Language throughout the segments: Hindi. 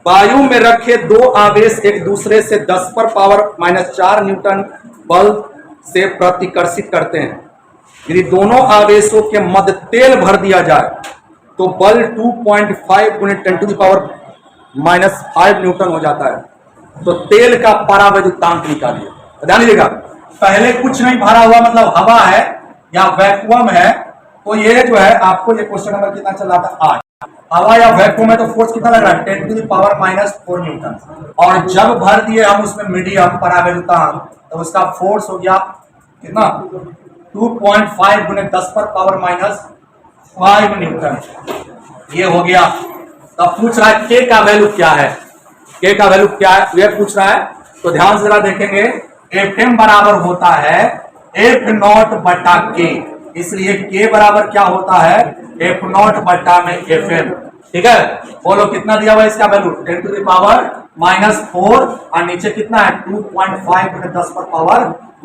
वायु में रखे दो आवेश एक दूसरे से 10 पर पावर -4 न्यूटन बल से प्रतिकर्षित करते हैं। यदि दोनों आवेशों के मध्य तेल भर दिया जाए तो बल 2.5 × 10⁻⁵ न्यूटन हो जाता है। तो तेल का परावैद्युतांक निकालिए। ध्यान दीजिएगा, पहले कुछ नहीं भरा हुआ मतलब हवा है या वैक्यूम है, तो ये जो है आपको ये क्वेश्चन नंबर कितना चल रहा था 8। हवा या वैक्यूम है तो फोर्स कितना लग रहा है 10⁻⁴ न्यूटन। और जब भर दिए हम उसमें मीडियम परावैद्युतांक तो उसका फोर्स हो गया कितना 2.5 × 10⁻⁵ न्यूटन। ये हो गया। तब पूछ रहा है के का वैल्यू क्या है, के का वैल्यू क्या है ये पूछ रहा है। तो ध्यान से जरा देखेंगे, Fm बराबर होता है F0 बटा के, इसलिए के बराबर क्या होता है F0 बटा में Fm। ठीक है, बोलो कितना दिया हुआ इसका वैल्यू 10⁻⁴ और नीचे कितना है 2.5 ×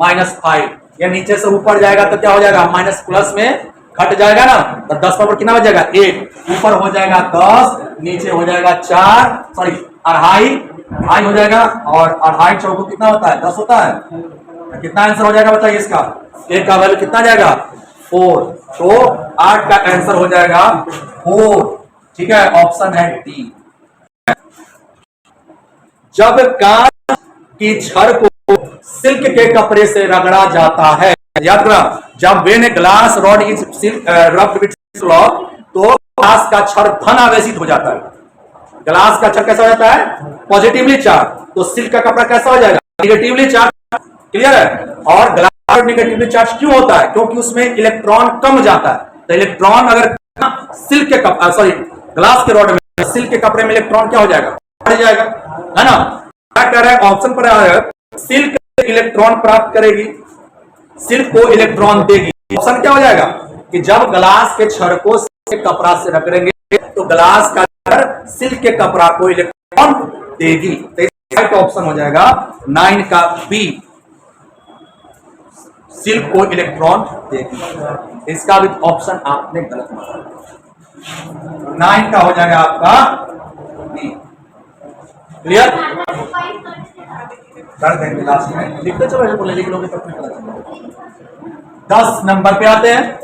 10⁻⁵। ये नीचे से ऊपर जाएगा तो क्या हो जाएगा माइनस प्लस में घट जाएगा ना, तो 10 पर कितना हो जाएगा 1, ऊपर हो जाएगा 10, नीचे हो जाएगा 4, सॉरी 2.5 हो जाएगा, और 2.5 चौको कितना होता है 10 होता है। तो कितना आंसर हो जाएगा बताइए इसका, ए का वैल्यू कितना जाएगा 4, तो 8 का आंसर हो जाएगा 4। ठीक है, ऑप्शन है डी। जब कांच की छड़ को सिल्क के कपड़े से रगड़ा जाता है, याद रखना, जब when a glass rod is rubbed with cloth, तो ग्लास का छड़ धन आवेशित हो जाता है। ग्लास का छड़ कैसा हो जाता है पॉजिटिवली चार्ज, तो सिल्क का कपड़ा कैसा हो जाएगा निगेटिवली चार्ज। क्लियर है। और ग्लास निगेटिवली चार्ज क्यों होता है, क्योंकि उसमें इलेक्ट्रॉन कम जाता है। तो इलेक्ट्रॉन अगर सिल्क के कपड़े सॉरी ग्लास के रॉड में सिल्क के कपड़े में इलेक्ट्रॉन क्या हो जाएगा बढ़ जाएगा, है ना। क्या कह रहा है ऑप्शन पर है सिल्क इलेक्ट्रॉन प्राप्त करेगी, सिल्क को इलेक्ट्रॉन देगी। ऑप्शन क्या हो जाएगा कि जब ग्लास के छड़ को सिल्क के कपड़ा से रगड़ेंगे तो ग्लास का छड़ सिल्क के कपड़ा को इलेक्ट्रॉन देगी। तो राइट ऑप्शन हो जाएगा 9 का बी, सिल्क को इलेक्ट्रॉन देगी। इसका भी ऑप्शन आपने गलत माना, 9 का हो जाएगा आपका बी। क्लियर, कर देंगे लास्ट में, लिखते चलो बोले लिख लोगे तब पता चलेगा। 10 नंबर पे आते हैं।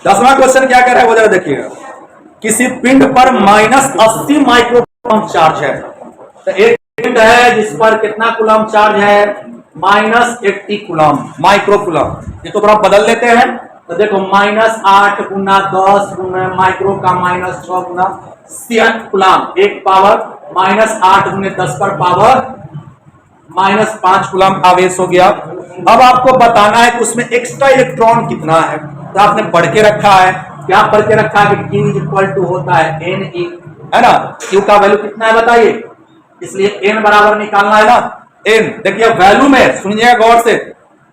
10वां क्वेश्चन क्या कह रहा है वो जरा देखिएगा। किसी पिंड पर -80 माइक्रोकूलम चार्ज है, तो एक पिंड है जिस पर कितना कूलम चार्ज है -80 कूलम माइक्रोकूलम। ये तो थोड़ा बदल लेते हैं, तो देखो -8 × 10 × माइक्रो का -6 × 7 कूलम, एक पावर -8 × 10 पर पावर -5 कूलम आवेश हो गया। अब आपको बताना है कि उसमें एक्स्ट्रा इलेक्ट्रॉन कितना है, तो आपने पढ़ के रखा है, क्या पढ़ के रखा है कि Q = होता है Ne, है ना। Q का वैल्यू कितना है बताइए, इसलिए N बराबर निकालना है ना। N देखिए वैल्यू में सुनिए गौर से,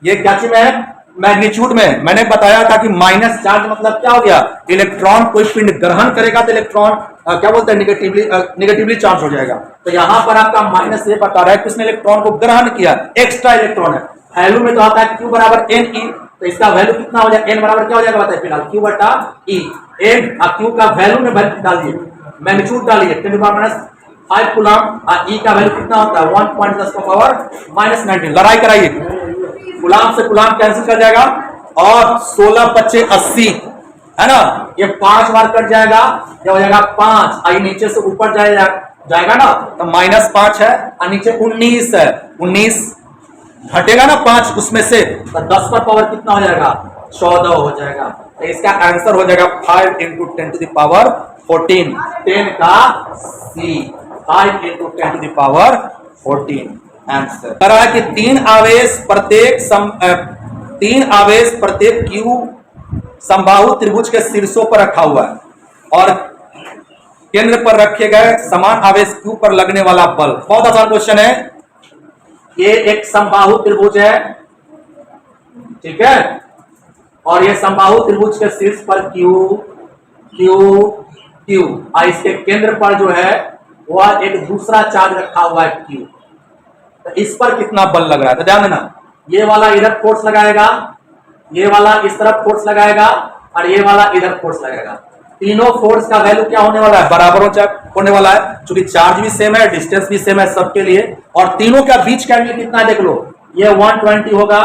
ये क्या चीज में है मैग्नीट्यूड में। मैंने बताया था कि माइनस चार्ज मतलब क्या हो गया, इलेक्ट्रॉन कोई पिंड ग्रहण करेगा तो इलेक्ट्रॉन क्या बोलते हैं निगेटिवली चार्ज हो जाएगा। तो यहां पर आपका माइनस ये बता रहा है कि उसने इलेक्ट्रॉन को ग्रहण किया, एक्स्ट्रा इलेक्ट्रॉन है। वैल्यू में तो आता है Q बराबर Ne, तो इसका वैल्यू कितना हो जाएगा N बराबर क्या हो जाएगा बताइए फिलहाल Q बटा E। N और Q का वैल्यू में डालिए, मैग्नीट्यूड डालिए 10⁻⁵ कूलम, और E का वैल्यू कितना होता है 1.10⁻⁻19। लड़ाई कराइए, कूलम से कूलम कैंसिल कर जाएगा, और 16 × 25 80, है ना। ये 5 बार कट जाएगा, क्या हो जाएगा 5, आई नीचे से ऊपर जाएगा ना, तो -5 है, और नीचे 19 है, 19 घटेगा ना 5 उसमें से, तो 10 पर पावर कितना हो जाएगा 14 हो जाएगा। तो इसका आंसर हो जाएगा 5 × 10⁻14, 10 का C, 5 × 10⁻14 आंसर। कह रहा है कि 3 आवेश प्रत्येक Q समबाहु त्रिभुज के शीर्षों पर रखा हुआ है, और केंद्र पर रखे गए समान आवेश Q पर लगने वाला बल। बहुत आसान क्वेश्चन है। ये एक समबाहु त्रिभुज है, ठीक है, और ये समबाहु त्रिभुज के शीर्ष पर Q Q Q, और इसके केंद्र पर जो है वह एक दूसरा चार्ज रखा हुआ है Q। तो इस पर कितना बल लग रहा है, तो ध्यान देना, ये वाला इधर फोर्स लगाएगा, ये वाला इस तरफ फोर्स लगाएगा, और ये वाला इधर फोर्स लगाएगा। तीनों फोर्स का वैल्यू क्या होने वाला है, बराबर होने वाला है, क्योंकि चार्ज भी सेम है, डिस्टेंस भी सेम है सबके लिए, और तीनों का बीच का एंगल कितना है देख लो, ये 120 होगा,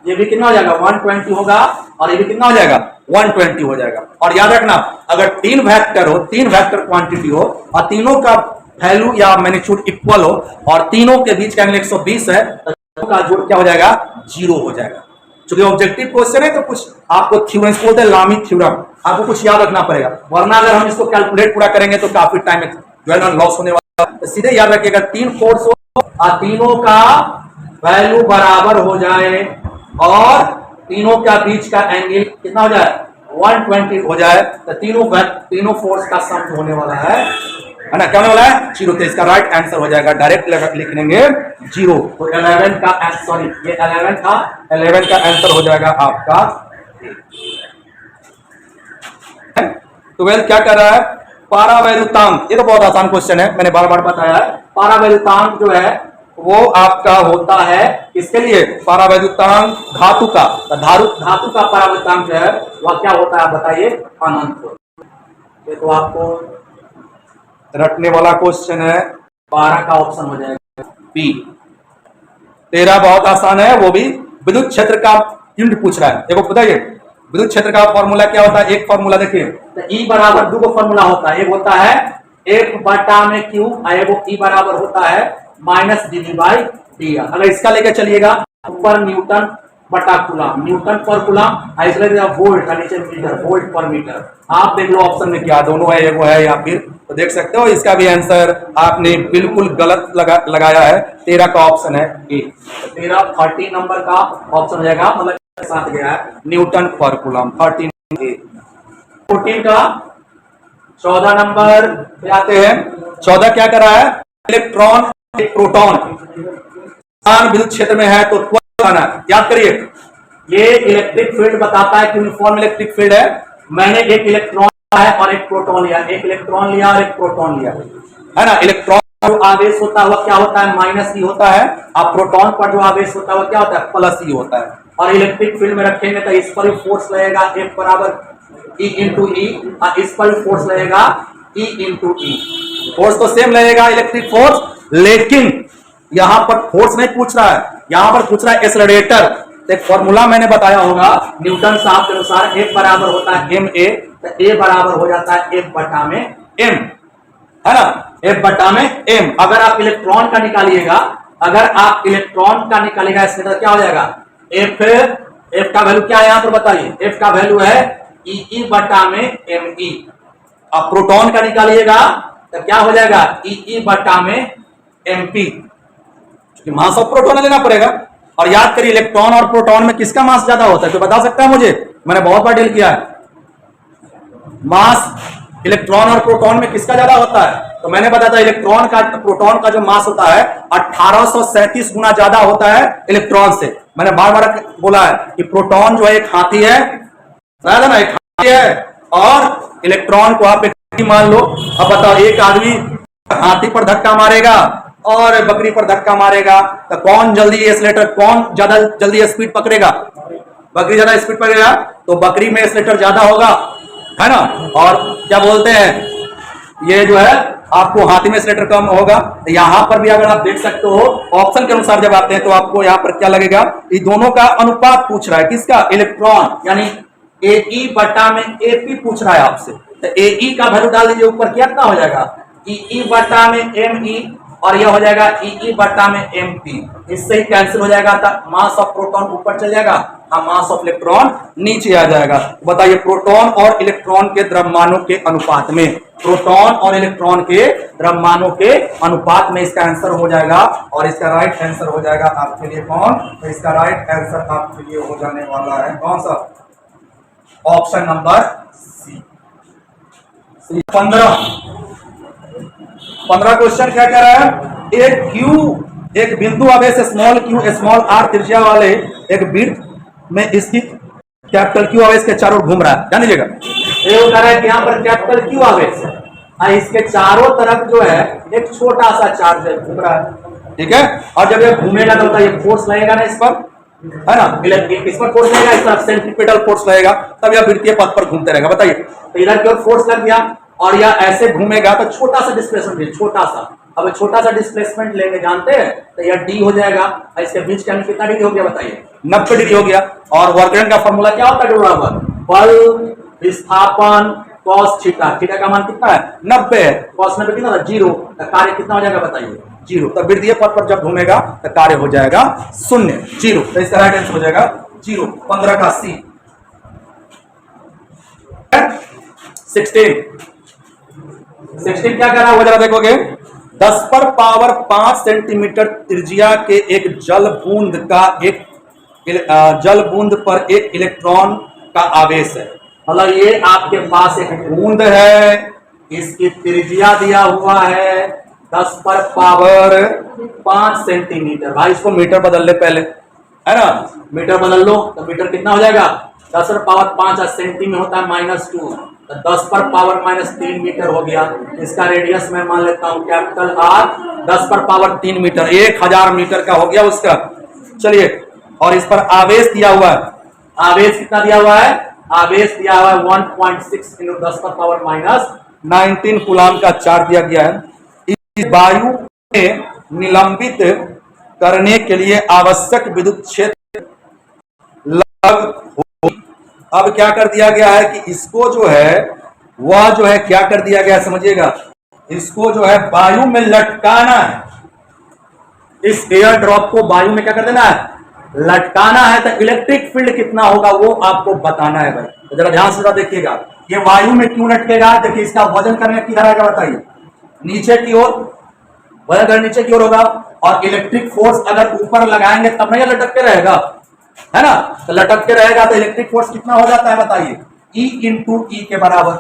ये भी कितना हो जाएगा 120 होगा, और ये भी कितना हो जाएगा 120 हो जाएगा। और याद रखना, अगर तीन वेक्टर हो, तीन वेक्टर क्वांटिटी हो, और तीनों का वैल्यू या मैग्नीट्यूड इक्वल हो, और तीनों के बीच का एंगल 120 है, तो का जोड़ क्या हो जाएगा, 0 हो जाएगा। क्योंकि ऑब्जेक्टिव क्वेश्चन है तो कुछ आपको थ्योरम बोलते हैं, लामी थ्योरम, आपको कुछ याद रखना पड़ेगा, वरना अगर हम इसको कैलकुलेट पूरा करेंगे तो काफी टाइम जो है ना लॉस होने वाला है। तो सीधे याद रखिएगा, तीन फोर्स हो और तीनों का वैल्यू बराबर हो जाए, और तीनों का बीच का एंगल कितना हो जाए 120 हो जाए, तो तीनों फोर्स का सम होने वाला है ना, क्या होने वाला है 0। तो इसका राइट आंसर हो जाएगा, डायरेक्ट लिख लेंगे 0। तो 11 का सॉरी ये 11 का आंसर हो जाएगा आपका 12 क्या कर रहा है, पारावैल्युतांक। ये तो बहुत आसान क्वेश्चन है, मैंने बार बार बताया है। पारावैल्युतांक जो है वो आपका होता है इसके लिए, पारावैल्युतांक धातु का, धातु का पारावैल्युतांक जो है वह क्या होता है बताइए, अनंत। ये तो आपको रटने वाला क्वेश्चन है, 12 का ऑप्शन हो जाएगा बी। 13 बहुत आसान है, वो भी विद्युत क्षेत्र का यूनिट पूछ रहा है। देखो बताइए विद्युत क्षेत्र का फॉर्मूला क्या होता है, एक फॉर्मूला देखिए, तो E बराबर दो फॉर्मूला होता है, एक होता है F बटा में Q, वो E बराबर होता है माइनस dV/dt। अगर इसका लेकर चलिएगा ऊपर न्यूटन बटा कूलम, न्यूटन पर कूलम, इसलिए वोल्ट, नीचे मीटर, वोल्ट पर मीटर। आप देख लो ऑप्शन में क्या दोनों है, वो है या फिर, तो देख सकते हो इसका भी आंसर आपने बिल्कुल गलत लगाया है, 13 का ऑप्शन है ए। 13 नंबर का ऑप्शन हो जाएगा, मतलब साथ गया है न्यूटन पर कूलम, 13 ए। 14 का 14 नंबर पे आते हैं। 14 क्या कर रहा है, इलेक्ट्रॉन एक प्रोटॉन विद्युत क्षेत्र में है तो याद करिए, ये इलेक्ट्रिक फील्ड बताता है कि यूनिफॉर्म इलेक्ट्रिक फील्ड है। मैंने एक इलेक्ट्रॉन है और एक प्रोटॉन लिया, एक इलेक्ट्रॉन लिया और एक प्रोटॉन लिया, है ना। इलेक्ट्रॉन जो आवेश होता है वह क्या होता है, माइनस ई होता है, और प्रोटॉन पर जो आवेश होता है वह क्या होता है, प्लस ई होता है। और इलेक्ट्रिक फील्ड में रखेंगे तो इस पर भी फोर्स लगेगा F बराबर E इंटू ई, और इस पर भी फोर्स लगेगा E इंटू ई। फोर्स तो सेम लगेगा इलेक्ट्रिक फोर्स, लेकिन यहां पर फोर्स नहीं पूछ रहा है, यहां पर पूछ रहा है एक्सेलरेटर। एक फॉर्मूला मैंने बताया होगा न्यूटन साहब के अनुसार, F बराबर होता है ma, तो A बराबर हो जाता है F बटा में m, है ना, F बटा में m। अगर आप इलेक्ट्रॉन का निकालिएगा, अगर आप इलेक्ट्रॉन का निकालिएगा इसमें तो क्या हो जाएगा, F का वैल्यू क्या है यहाँ पर बताइए, F का वैल्यू है E बटा में me। आप प्रोटॉन का निकालिएगा तो क्या हो जाएगा, E बटा में mp, मास ऑफ प्रोटॉन लेना पड़ेगा। और याद करिए इलेक्ट्रॉन और प्रोटॉन में किसका मास ज्यादा होता है, तो बता सकता है मुझे, मैंने बहुत बार डील किया है, मास इलेक्ट्रॉन और प्रोटॉन में किसका ज्यादा होता है, तो मैंने बताया था इलेक्ट्रॉन का, प्रोटॉन का जो मास होता है 1837 गुना ज्यादा होता है इलेक्ट्रॉन से। मैंने बार बार बोला है कि प्रोटॉन जो है एक हाथी है ना, एक हाथी है, और इलेक्ट्रॉन को आप एक मान लो। अब बताओ एक आदमी हाथी पर धक्का मारेगा और बकरी पर धक्का मारेगा, तो कौन जल्दी एक्सीलरेटर, कौन ज्यादा जल्दी स्पीड पकड़ेगा, बकरी ज्यादा स्पीड पकड़ेगा, तो बकरी में एक्सीलरेटर ज्यादा होगा, है ना। और क्या बोलते हैं, ये जो है आपको हाथी में एक्सीलरेटर कम होगा। तो यहां पर भी अगर आप देख सकते हो ऑप्शन के अनुसार जब आते हैं तो आपको यहां पर क्या लगेगा, ये दोनों का अनुपात पूछ रहा है, किसका, इलेक्ट्रॉन, यानी AE बटा में AP पूछ रहा है आपसे। तो AE का वैल्यू डाल दीजिए ऊपर, कितना हो जाएगा EE बटा में ME, और यह हो जाएगा EE बटा में MP। इससे ही कैंसिल हो जाएगा, तो मास ऑफ प्रोटॉन ऊपर चल जाएगा और मास ऑफ इलेक्ट्रॉन नीचे आ जाएगा। बताइए प्रोटॉन और इलेक्ट्रॉन के द्रव्यमानों के अनुपात में, प्रोटॉन और इलेक्ट्रॉन के द्रव्यमानों के अनुपात में इसका आंसर हो जाएगा, और इसका राइट आंसर हो जाएगा आपके लिए कौन, तो इसका राइट आंसर आपके लिए हो जाने वाला है कौन सा, ऑप्शन नंबर सी। 15 क्वेश्चन क्या कह रहा है, एक बिंदु आवेश स्मॉल q स्मॉल r त्रिज्या वाले एक वृत्त में स्थित कैपिटल Q आवेश के चारों ओर घूम रहा है। जान लीजिएगा, ये कह रहा है कि यहाँ पर कैपिटल Q आवेश है, इसके चारों तरफ जो है एक छोटा सा चार्ज घूम रहा है, ठीक है। और जब ये घूमेगा तो ये फोर्स लगेगा ना इस पर, है ना, इस पर फोर्स लगेगा, इस तरफ सेंट्रीपिटल फोर्स लगेगा, तब यह वृत्तीय पथ पर घूमते रहेगा। बताइए, तो इधर की ओर फोर्स लग गया और यह ऐसे घूमेगा तो छोटा सा डिस्प्लेसमेंट है, छोटा सा। अब छोटा सा डिस्प्लेसमेंट लेके जानते हैं तो यह डी हो जाएगा, और इसके बीच का एंगल कितना डिग्री हो गया बताइए, 90 डिग्री हो गया। और वर्गीकरण का फॉर्मूला क्या होता है, बल विस्थापन cos थीटा, थीटा का मान कितना है 90 है, cos 90 कितना था 0, तो कार्य कितना हो जाएगा बताइए 0। तो वृत्तीय पथ पर जब घूमेगा तो कार्य हो जाएगा 0, 0। तो इसका राइट आंसर हो जाएगा 0। 15 का सी। 16 क्या कह रहा है वो जरा देखोगे, 10 पर पावर 5 सेंटीमीटर त्रिज्या के एक जल बूंद पर एक इलेक्ट्रॉन का आवेश है। मतलब ये आपके पास एक बूंद है, इसकी त्रिज्या दिया हुआ है 10 पर पावर 5 सेंटीमीटर। भाई इसको मीटर बदल ले पहले, है ना, मीटर बदल लो तो मीटर कितना हो जाएगा 10 पर पावर 5, सेंटी में होता है -2, तो 10 पर पावर -3 मीटर हो गया। इसका रेडियस मैं मान लेता हूं कैपिटल R, 10 पर पावर 3 मीटर, 1000 मीटर का हो गया उसका। चलिए, और इस पर आवेश दिया हुआ है, आवेश कितना दिया हुआ है, आवेश दिया हुआ है 1.6 × 10 पर पावर -19 कूलाम का चार्ज दिया गया है। इस वायु में निलंबित करने के लिए आवश्यक विद्युत क्षेत्र अब क्या कर दिया गया है कि इसको जो है वह जो है क्या कर दिया गया समझिएगा, इसको जो है वायु में लटकाना है। इस एयर ड्रॉप को वायु में क्या कर देना है, लटकाना है। तो इलेक्ट्रिक फील्ड कितना होगा वो आपको बताना है भाई। तो जरा ध्यान से देखिएगा, ये वायु में क्यों लटकेगा, देखिए इसका वजन करने किधर आएगा बताइए, नीचे की ओर, वजन अगर नीचे की ओर होगा और इलेक्ट्रिक फोर्स अगर ऊपर लगाएंगे तब नहीं लटक के रहेगा, है ना। तो लटक के रहेगा तो इलेक्ट्रिक फोर्स कितना हो जाता है बताइए, E × E के बराबर।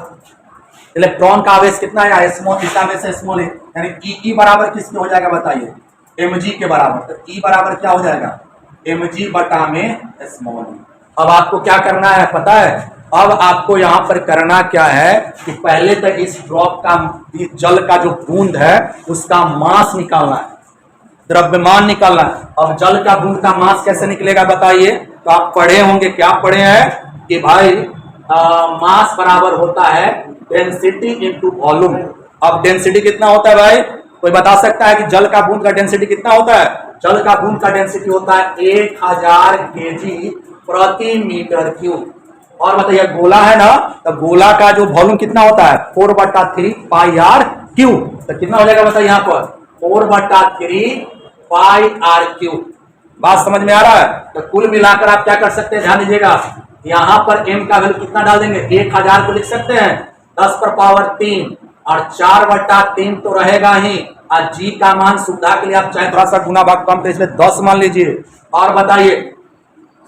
इलेक्ट्रॉन का आवेश कितना है, स्मॉल, इसका आवेश है स्मॉल, यानी E बराबर किसके हो जाएगा बताइए, mg के बराबर। तो E बराबर क्या हो जाएगा, mg बटा में स्मॉल। अब आपको क्या करना है पता है, अब आपको यहां पर करना क्या है कि पहले तो इस ड्रॉप का, इस जल का जो बूंद है उसका मास निकालना है, द्रव्यमान निकालना है। अब जल का बूंद का मास कैसे निकलेगा बताइए, तो आप पढ़े होंगे, क्या पढ़े हैं कि भाई मास बराबर होता है डेंसिटी × वॉल्यूम। अब डेंसिटी कितना होता है भाई, कोई बता सकता है कि जल का बूंद का डेंसिटी कितना होता है, जल का बूंद का डेंसिटी होता है 1000 kg प्रति मीटर क्यूब। और बताइए गोला है ना, तो गोला का जो वॉल्यूम कितना होता है 4/3 πr³। तो कितना हो जाएगा बताइए यहाँ पर 4/3 πr³। बात समझ में आ रहा है। तो कुल मिलाकर आप क्या कर सकते हैं, ध्यान दीजिएगा, यहाँ पर m का वैल्यू कितना डाल देंगे, 1000 को लिख सकते हैं 10 पर पावर 3 और 4/3 तो रहेगा ही, और g का मान सुविधा के लिए आप चाहे थोड़ा सा गुना भाग कम, तो इसलिए 10 मान लीजिए। और बताइए,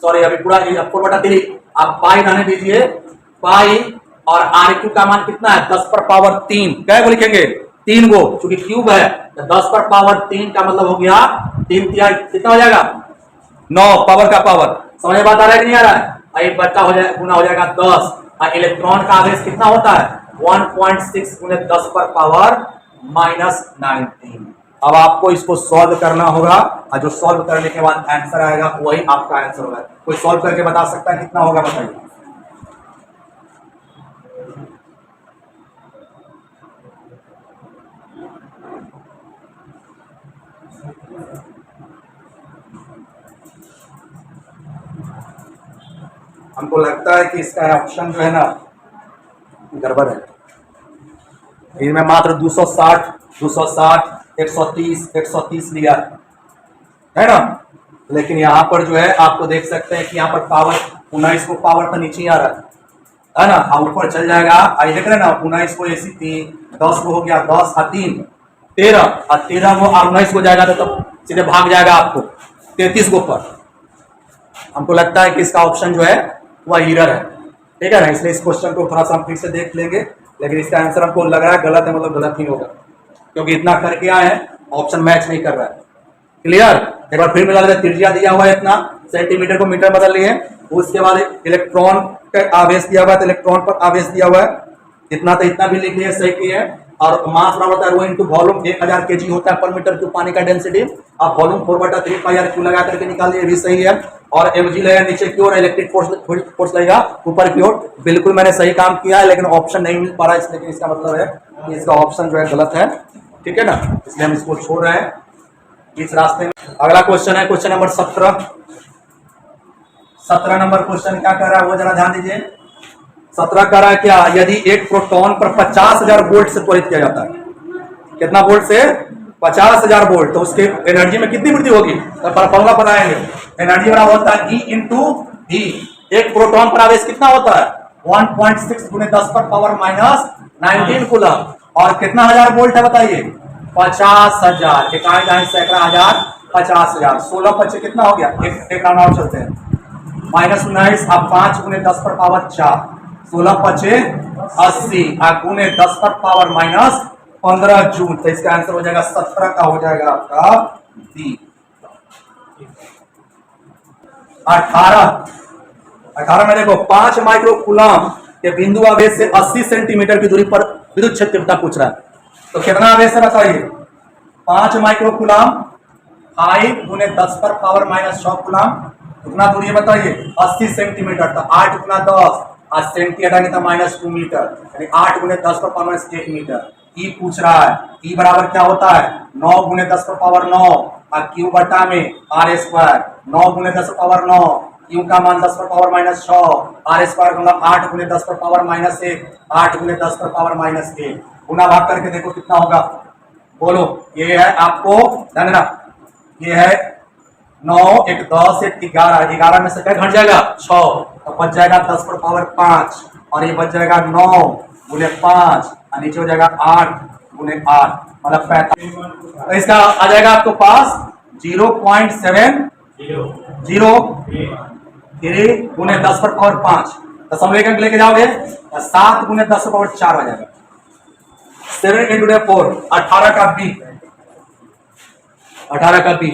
सॉरी अभी पूरा 4/3 आप पाई रहने दीजिए, पाई और R³ का मान कितना है 10 पर पावर 3, क्या को लिखेंगे 3 गो, क्योंकि क्यूब है तो 10 पर पावर 3 का मतलब हो गया 3 कितना हो जाएगा 9 पावर का पावर। समझ में बात आ रहा है कि नहीं आ रहा है, एक बच्चा हो जाए गुना हो जाएगा 10। और इलेक्ट्रॉन का आवेश कितना होता है 1.6 × 10 पर पावर -19। अब आपको इसको सॉल्व करना होगा, और जो सॉल्व करने के बाद आंसर आएगा वही आपका आंसर होगा। कोई सॉल्व करके बता सकता है कितना होगा बताइए, हमको लगता है कि इसका ऑप्शन जो है ना गड़बड़ है। इनमें मात्र 260, 130 लिया है ना, लेकिन यहाँ पर जो है आपको देख सकते हैं कि यहाँ पर पावर 19 को पावर तो नीचे ही आ रहा है ना, ऊपर चल जाएगा। आई देख रहे ना 19 को ऐसी 10 को हो गया 10 और 3 13 और 13 को 19 को जाएगा तो सीधे भाग जाएगा आपको 33 को पर। हमको लगता है कि इसका ऑप्शन जो है वह एरर है, ठीक है ना, इसलिए इस क्वेश्चन को थोड़ा सा हम फिर से देख लेंगे, लेकिन इसका आंसर हमको लग रहा है गलत है, मतलब गलत ही होगा क्योंकि इतना करके आए हैं ऑप्शन मैच नहीं कर रहा है। क्लियर, एक बार फिर मिला लेते, त्रिज्या दिया हुआ है इतना, सेंटीमीटर को मीटर बदल लिए, उसके बाद इलेक्ट्रॉन का आवेश दिया हुआ है तो इलेक्ट्रॉन पर आवेश दिया हुआ है इतना, तो इतना भी लिख लिया, सही किया है। और मास बराबर होता है रो इंटू वॉल्यूम, 1000 kg होता है पर मीटर क्यूब पानी का डेंसिटी। आप वॉल्यूम 4/3 πr³ लगा करके निकाल लिए, भी सही है। और mg लगेगा नीचे की ओर, इलेक्ट्रिक फोर्स लगेगा ऊपर की ओर। बिल्कुल मैंने सही काम किया है, लेकिन ऑप्शन नहीं मिल पा रहा है, इसलिए इसका मतलब है कि इसका ऑप्शन जो है गलत है, ठीक है ना, इसलिए हम इसको छोड़ रहे हैं इस रास्ते में। अगला क्वेश्चन है क्वेश्चन नंबर 17 नंबर क्वेश्चन क्या कर रहा है वो जरा ध्यान दीजिए। 17 कर रहा है क्या, यदि एक प्रोटॉन पर 50,000 वोल्ट से त्वरित किया जाता है, कितना वोल्ट से, 50,000 वोल्ट, तो उसके एनर्जी में कितनी वृद्धि होगी, तो फॉर्मूला बनाएंगे। एनर्जी बराबर होता है E इंटू V। एक प्रोटॉन पर आवेश कितना होता है, 1.6 गुने 10 पर पावर माइनस 19 कूलम, और कितना हजार वोल्ट है बताइए, 50,000, इकाई दाई सैकड़ा हजार, 50,000, 16 25 कितना हो गया, एक राउंड और चलते हैं, -19, अब 5 गुने 10 पर पावर 4, 16 25 80, गुने 10 पर पावर माइनस 15 जूल, तो इसका आंसर हो जाएगा 17 का हो जाएगा आपका डी। 18 में देखो 5 माइक्रो कूलम के बिंदु आवेश से 80 सेंटीमीटर की दूरी पर विद्युत क्षेत्रता पूछ रहा है, तो कितना आवेश है बताइए, 5 माइक्रो कूलम 5 गुने 10 पर पावर माइनस 6 कूलम, कितना दूरी है बताइए, 80 सेंटीमीटर, तो 8 गुना 10, आज सेंटी हटाएंगे तो -2 मीटर, यानी 8 गुने 10 पर पावर 1 मीटर। ई पूछ रहा है, ई बराबर क्या होता है, 9 गुने 10 पर पावर 9, और क्यू बटा में आर स्क्वायर, 9 गुने 10 पर पावर 9, क्यू का मान 10 पर पावर -6, आर स्क्वायर दूंगा 8 गुने 10 पर पावर -1, 8 गुने 10 पर पावर -1, गुना भाग करके देखो कितना होगा, बोलो, ये है आपको ध्यान देना, ये है 9 1 10 1 11, 11 में से क्या घट जाएगा 6, तो बच जाएगा 10 पर पावर 5, और ये बच जाएगा 9 गुने 5, और नीचे हो जाएगा 8 गुने 8, मतलब 45, तो इसका आ जाएगा आपको पास 0.703 गुने 10 पर पावर 5, दशमलव अंक लेके जाओगे 7 गुने 10 पर पावर 4 आ जाएगा, 7 × 4, 18 का बी, 18 का बी।